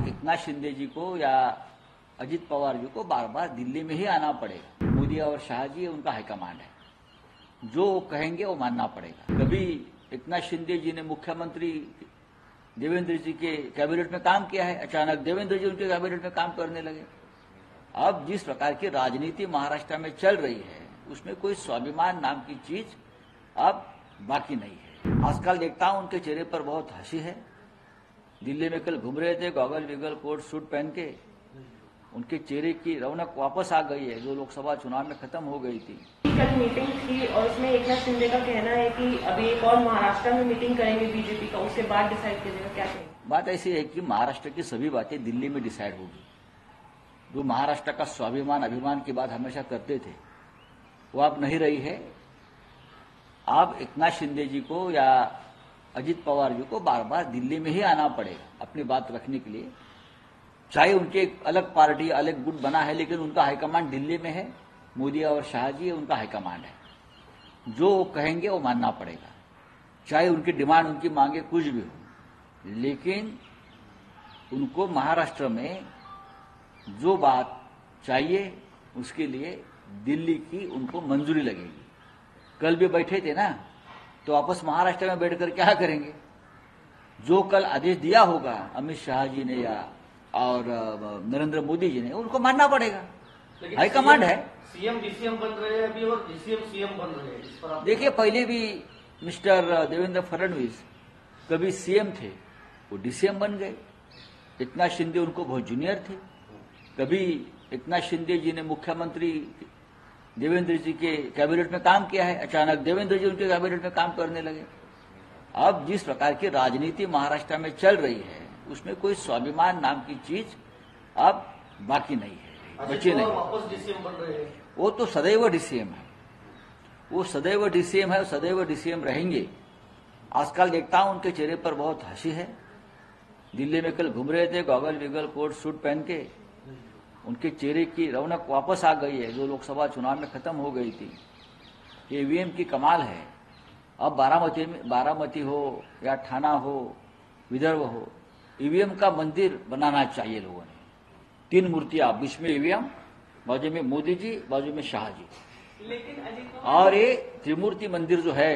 एकनाथ शिंदे जी को या अजित पवार जी को बार बार दिल्ली में ही आना पड़ेगा। मोदी और शाह जी उनका हाईकमांड है, जो कहेंगे वो मानना पड़ेगा। कभी एकनाथ शिंदे जी ने मुख्यमंत्री देवेंद्र जी के कैबिनेट में काम किया है, अचानक देवेंद्र जी उनके कैबिनेट में काम करने लगे। अब जिस प्रकार की राजनीति महाराष्ट्र में चल रही है उसमें कोई स्वाभिमान नाम की चीज अब बाकी नहीं है। आजकल देखता हूं उनके चेहरे पर बहुत हंसी है। दिल्ली में कल घूम रहे थे गॉगल विगल कोट सूट पहन के, उनके चेहरे की रौनक वापस आ गई है जो लोकसभा चुनाव में खत्म हो गई थी। कल मीटिंग थी और उसमें एकनाथ शिंदे का कहना है कि अभी एक और महाराष्ट्र में मीटिंग करेंगे बीजेपी का, उसके बाद डिसाइड कीजिएगा। क्या कहेंगे? बात ऐसी है कि महाराष्ट्र की सभी बातें दिल्ली में डिसाइड होगी। जो महाराष्ट्र का स्वाभिमान अभिमान की बात हमेशा करते थे वो अब नहीं रही है। आप एकनाथ शिंदे जी को या अजित पवार जी को बार बार दिल्ली में ही आना पड़ेगा अपनी बात रखने के लिए। चाहे उनके एक अलग पार्टी अलग गुट बना है, लेकिन उनका हाईकमांड दिल्ली में है। मोदी और शाह जी उनका हाईकमांड है, जो कहेंगे वो मानना पड़ेगा। चाहे उनकी डिमांड उनकी मांगे कुछ भी हो, लेकिन उनको महाराष्ट्र में जो बात चाहिए उसके लिए दिल्ली की उनको मंजूरी लगेगी। कल भी बैठे थे ना, तो वापस महाराष्ट्र में बैठकर क्या करेंगे? जो कल आदेश दिया होगा अमित शाह जी ने या और नरेंद्र मोदी जी ने, उनको मानना पड़ेगा। हाईकमांड है। सीएम डीसीएम बन रहे हैं अभी और डीसीएम सीएम बन रहे हैं। इस पर आप देखिए, पहले भी मिस्टर देवेंद्र फडणवीस कभी सीएम थे, वो डीसीएम बन गए। एकनाथ शिंदे उनको बहुत जूनियर थे। कभी एकनाथ शिंदे जी ने मुख्यमंत्री देवेंद्र जी के कैबिनेट में काम किया है, अचानक देवेंद्र जी उनके कैबिनेट में काम करने लगे। अब जिस प्रकार की राजनीति महाराष्ट्र में चल रही है उसमें कोई स्वाभिमान नाम की चीज अब बाकी नहीं है, बची नहीं। वापस डीसीएम बन रहे हैं। वो तो सदैव डीसीएम है, वो सदैव डीसीएम है, सदैव डीसीएम रहेंगे। आजकल देखता हूं उनके चेहरे पर बहुत हंसी है। दिल्ली में कल घूम रहे थे गॉगल विगल कोट सूट पहन के, उनके चेहरे की रौनक वापस आ गई है जो लोकसभा चुनाव में खत्म हो गई थी। ये ईवीएम की कमाल है। अब बारामती हो या ठाना हो, विदर्भ हो, ईवीएम का मंदिर बनाना चाहिए लोगों ने। 3 मूर्तियां, बीच में ईवीएम, बाजू में मोदी जी, बाजू में शाह जी। लेकिन और ये त्रिमूर्ति मंदिर जो है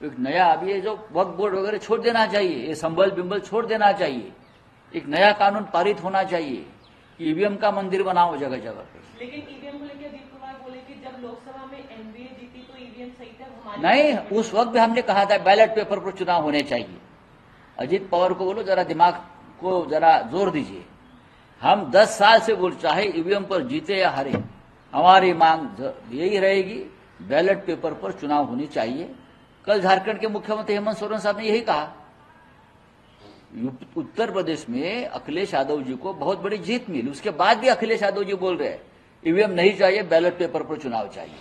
एक नया, अभी ये जो वक्फ बोर्ड वगैरह छोड़ देना चाहिए, ये संबल बिंबल छोड़ देना चाहिए। एक नया कानून पारित होना चाहिए कि ईवीएम का मंदिर बनाओ जगह जगह पे। लेकिन ईवीएम को लेकर अजीत कुमार बोले कि जब लोकसभा में एनडीए जीती तो ईवीएम सही था, हमारी नहीं, उस वक्त भी हमने कहा था बैलेट पेपर पर चुनाव होने चाहिए। अजित पवार को बोलो जरा दिमाग को जरा जोर दीजिए। हम 10 साल से बोल, चाहे ईवीएम पर जीते या हारे, हमारी मांग यही रहेगी, बैलेट पेपर पर चुनाव होनी चाहिए। कल झारखंड के मुख्यमंत्री हेमंत सोरेन साहब ने यही कहा। उत्तर प्रदेश में अखिलेश यादव जी को बहुत बड़ी जीत मिली, उसके बाद भी अखिलेश यादव जी बोल रहे हैं ईवीएम नहीं चाहिए, बैलेट पेपर पर चुनाव चाहिए।